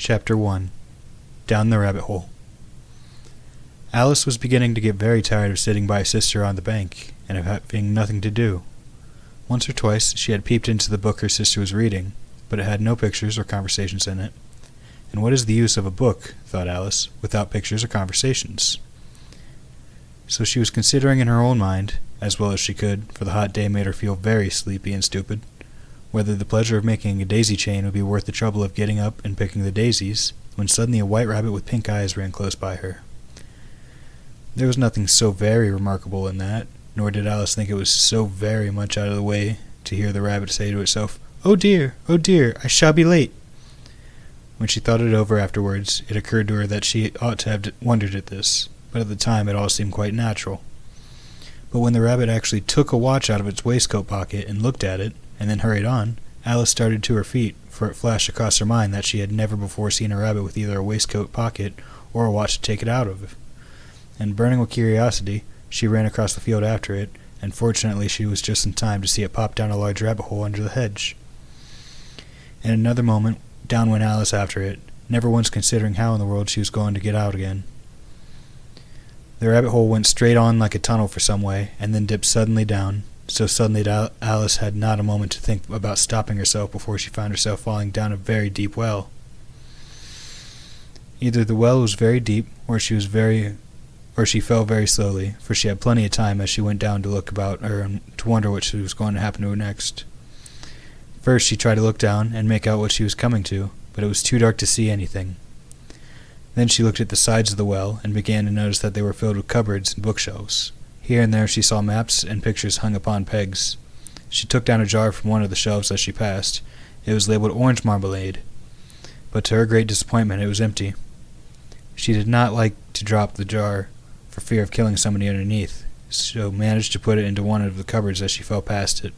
Chapter 1 Down the Rabbit Hole. Alice was beginning to get very tired of sitting by her sister on the bank, and of having nothing to do. Once or twice she had peeped into the book her sister was reading, but it had no pictures or conversations in it. And what is the use of a book, thought Alice, without pictures or conversations? So she was considering in her own mind, as well as she could, for the hot day made her feel very sleepy and stupid, whether the pleasure of making a daisy chain would be worth the trouble of getting up and picking the daisies, when suddenly a white rabbit with pink eyes ran close by her. There was nothing so very remarkable in that, nor did Alice think it was so very much out of the way to hear the rabbit say to itself, oh dear, I shall be late." When she thought it over afterwards, it occurred to her that she ought to have wondered at this, but at the time it all seemed quite natural. But when the rabbit actually took a watch out of its waistcoat pocket and looked at it, and then hurried on, Alice started to her feet, for it flashed across her mind that she had never before seen a rabbit with either a waistcoat pocket or a watch to take it out of. And burning with curiosity, she ran across the field after it, and fortunately she was just in time to see it pop down a large rabbit hole under the hedge. In another moment, down went Alice after it, never once considering how in the world she was going to get out again. The rabbit hole went straight on like a tunnel for some way, and then dipped suddenly down, so suddenly that Alice had not a moment to think about stopping herself before she found herself falling down a very deep well. Either the well was very deep, or she fell very slowly, for she had plenty of time as she went down to look about her and to wonder what was going to happen to her next. First she tried to look down and make out what she was coming to, but it was too dark to see anything. Then she looked at the sides of the well and began to notice that they were filled with cupboards and bookshelves. Here and there she saw maps and pictures hung upon pegs. She took down a jar from one of the shelves as she passed. It was labeled orange marmalade, but to her great disappointment it was empty. She did not like to drop the jar for fear of killing somebody underneath, so managed to put it into one of the cupboards as she fell past it.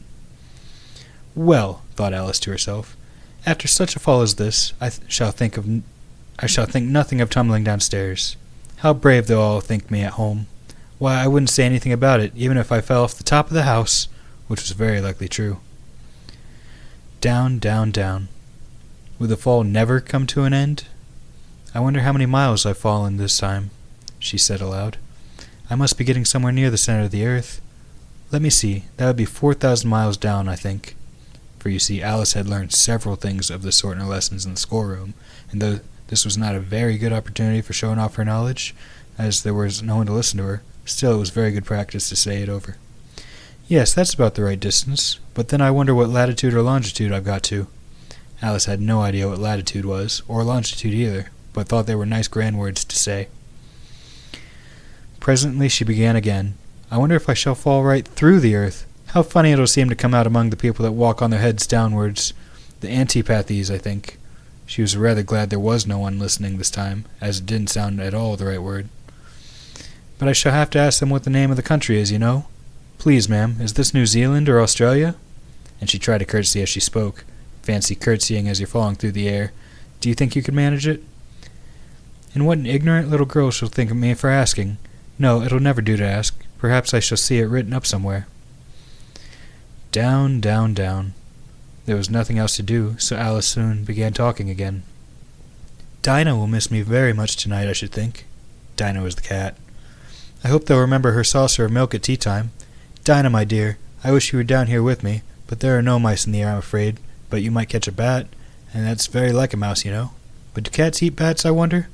Well, thought Alice to herself, after such a fall as this, I shall think nothing of tumbling downstairs. How brave they'll all think me at home. Why, I wouldn't say anything about it, even if I fell off the top of the house, which was very likely true. Down, down, down. Would the fall never come to an end? I wonder how many miles I've fallen this time, she said aloud. I must be getting somewhere near the center of the earth. Let me see, that would be 4,000 miles down, I think. For you see, Alice had learned several things of the sort in her lessons in the schoolroom, and though this was not a very good opportunity for showing off her knowledge, as there was no one to listen to her, still it was very good practice to say it over. Yes, that's about the right distance, but then I wonder what latitude or longitude I've got to. Alice had no idea what latitude was, or longitude either, but thought they were nice grand words to say. Presently she began again. I wonder if I shall fall right through the earth. How funny it'll seem to come out among the people that walk on their heads downwards. The antipathies, I think. She was rather glad there was no one listening this time, as it didn't sound at all the right word. But I shall have to ask them what the name of the country is, you know. Please, ma'am, is this New Zealand or Australia? And she tried to curtsy as she spoke. Fancy curtsying as you're falling through the air. Do you think you could manage it? And what an ignorant little girl she'll think of me for asking. No, it'll never do to ask. Perhaps I shall see it written up somewhere. Down, down, down. There was nothing else to do, so Alice soon began talking again. Dinah will miss me very much tonight, I should think. Dinah was the cat. I hope they'll remember her saucer of milk at tea time. Dinah, my dear, I wish you were down here with me, but there are no mice in the air, I'm afraid. But you might catch a bat, and that's very like a mouse, you know. But do cats eat bats, I wonder?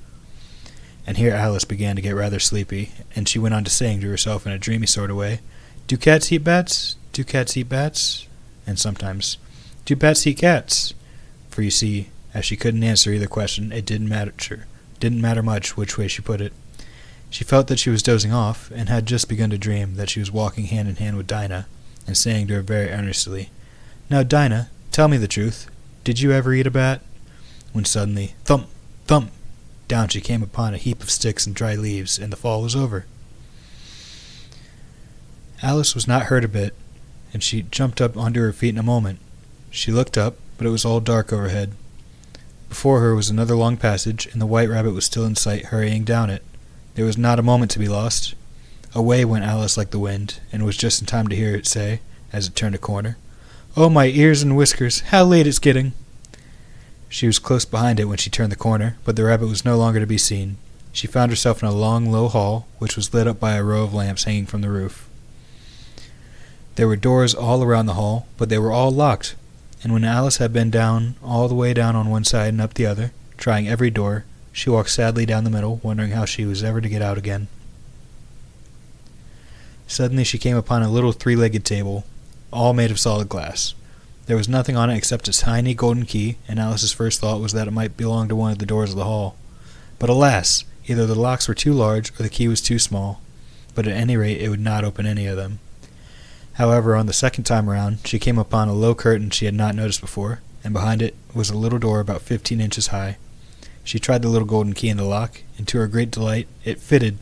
And here Alice began to get rather sleepy, and she went on to saying to herself in a dreamy sort of way, Do cats eat bats? Do cats eat bats? And sometimes, Do bats eat cats? For you see, as she couldn't answer either question, it didn't matter much which way she put it. She felt that she was dozing off, and had just begun to dream that she was walking hand in hand with Dinah, and saying to her very earnestly, Now, Dinah, tell me the truth. Did you ever eat a bat? When suddenly, thump, thump, down she came upon a heap of sticks and dry leaves, and the fall was over. Alice was not hurt a bit, and she jumped up onto her feet in a moment. She looked up, but it was all dark overhead. Before her was another long passage, and the white rabbit was still in sight, hurrying down it. There was not a moment to be lost. Away went Alice like the wind, and was just in time to hear it say, as it turned a corner, Oh, my ears and whiskers, how late it's getting! She was close behind it when she turned the corner, but the rabbit was no longer to be seen. She found herself in a long, low hall, which was lit up by a row of lamps hanging from the roof. There were doors all around the hall, but they were all locked, and when Alice had been down, all the way down on one side and up the other, trying every door, she walked sadly down the middle, wondering how she was ever to get out again. Suddenly she came upon a little three-legged table, all made of solid glass. There was nothing on it except a tiny golden key, and Alice's first thought was that it might belong to one of the doors of the hall. But alas! Either the locks were too large or the key was too small, but at any rate it would not open any of them. However, on the second time around, she came upon a low curtain she had not noticed before, and behind it was a little door about 15 inches high. She tried the little golden key in the lock, and to her great delight, it fitted.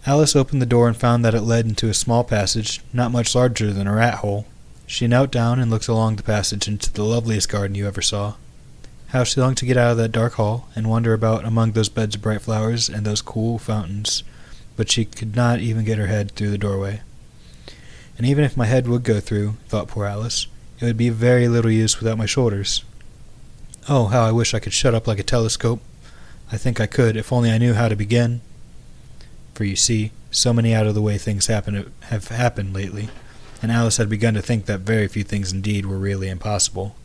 Alice opened the door and found that it led into a small passage, not much larger than a rat hole. She knelt down and looked along the passage into the loveliest garden you ever saw. How she longed to get out of that dark hall and wander about among those beds of bright flowers and those cool fountains, but she could not even get her head through the doorway. And even if my head would go through, thought poor Alice, it would be of very little use without my shoulders. Oh, how I wish I could shut up like a telescope. I think I could, if only I knew how to begin. For you see, so many out-of-the-way things have happened lately, and Alice had begun to think that very few things indeed were really impossible.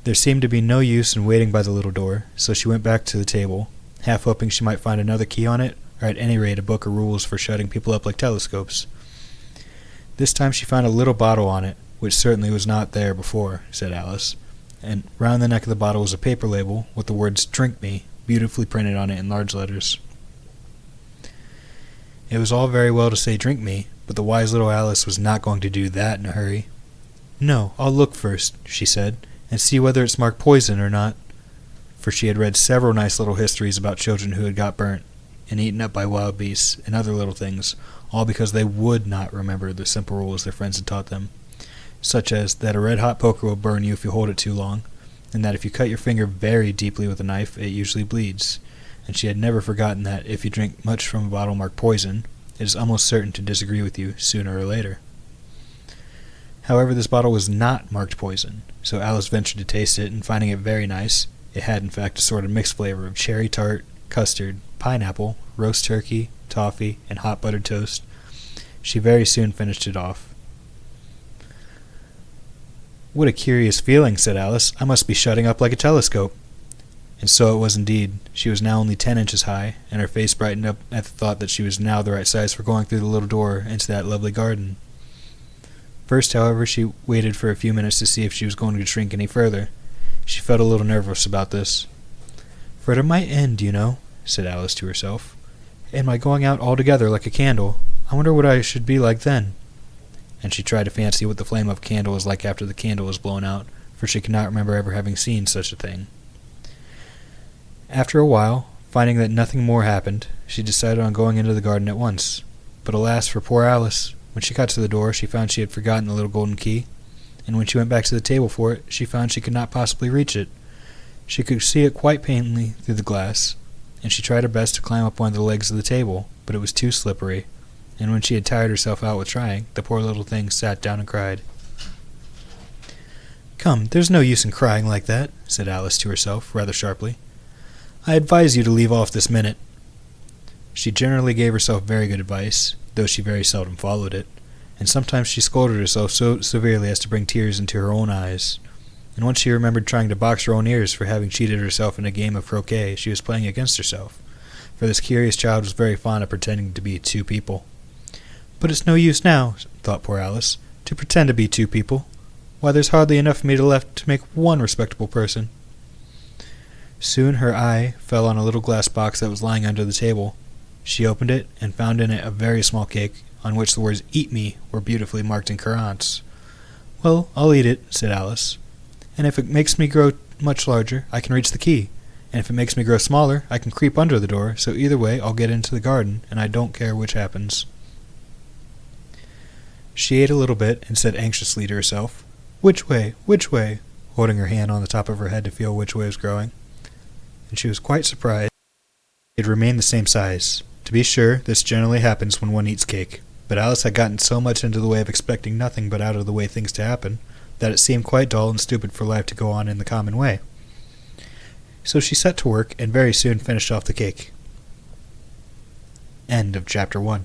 There seemed to be no use in waiting by the little door, so she went back to the table, half hoping she might find another key on it, or at any rate a book of rules for shutting people up like telescopes. This time she found a little bottle on it, which certainly was not there before, said Alice, and round the neck of the bottle was a paper label with the words "Drink Me" beautifully printed on it in large letters. It was all very well to say "drink me," but the wise little Alice was not going to do that in a hurry. "No, I'll look first," she said, "and see whether it's marked poison or not." For she had read several nice little histories about children who had got burnt, and eaten up by wild beasts, and other little things, all because they would not remember the simple rules their friends had taught them, such as that a red-hot poker will burn you if you hold it too long, and that if you cut your finger very deeply with a knife, it usually bleeds. And she had never forgotten that if you drink much from a bottle marked poison, it is almost certain to disagree with you sooner or later. However, this bottle was not marked poison, so Alice ventured to taste it, and finding it very nice, it had in fact a sort of mixed flavor of cherry tart, custard, pineapple, roast turkey, toffee, and hot buttered toast. She very soon finished it off. "What a curious feeling," said Alice. "I must be shutting up like a telescope." And so it was indeed. She was now only 10 inches high, and her face brightened up at the thought that she was now the right size for going through the little door into that lovely garden. First, however, she waited for a few minutes to see if she was going to shrink any further. She felt a little nervous about this. "For it might end, you know," said Alice to herself, "and my going out altogether like a candle. I wonder what I should be like then." And she tried to fancy what the flame of a candle was like after the candle was blown out, for she could not remember ever having seen such a thing. After a while, finding that nothing more happened, she decided on going into the garden at once. But alas for poor Alice! When she got to the door, she found she had forgotten the little golden key, and when she went back to the table for it, she found she could not possibly reach it. She could see it quite plainly through the glass, and she tried her best to climb up one of the legs of the table, but it was too slippery, and when she had tired herself out with trying, the poor little thing sat down and cried. "Come, there's no use in crying like that," said Alice to herself, rather sharply. "I advise you to leave off this minute." She generally gave herself very good advice, though she very seldom followed it, and sometimes she scolded herself so severely as to bring tears into her own eyes. And once she remembered trying to box her own ears for having cheated herself in a game of croquet she was playing against herself, for this curious child was very fond of pretending to be two people. "But it's no use now," thought poor Alice, "to pretend to be two people. Why, there's hardly enough of me left to make one respectable person." Soon her eye fell on a little glass box that was lying under the table. She opened it, and found in it a very small cake, on which the words "Eat Me" were beautifully marked in currants. "Well, I'll eat it," said Alice, "and if it makes me grow much larger, I can reach the key, and if it makes me grow smaller, I can creep under the door, so either way I'll get into the garden, and I don't care which happens." She ate a little bit, and said anxiously to herself, "Which way? Which way?" holding her hand on the top of her head to feel which way it was growing. And she was quite surprised. It remained the same size. To be sure, this generally happens when one eats cake, but Alice had gotten so much into the way of expecting nothing but out-of-the-way things to happen, that it seemed quite dull and stupid for life to go on in the common way. So she set to work and very soon finished off the cake. End of chapter 1.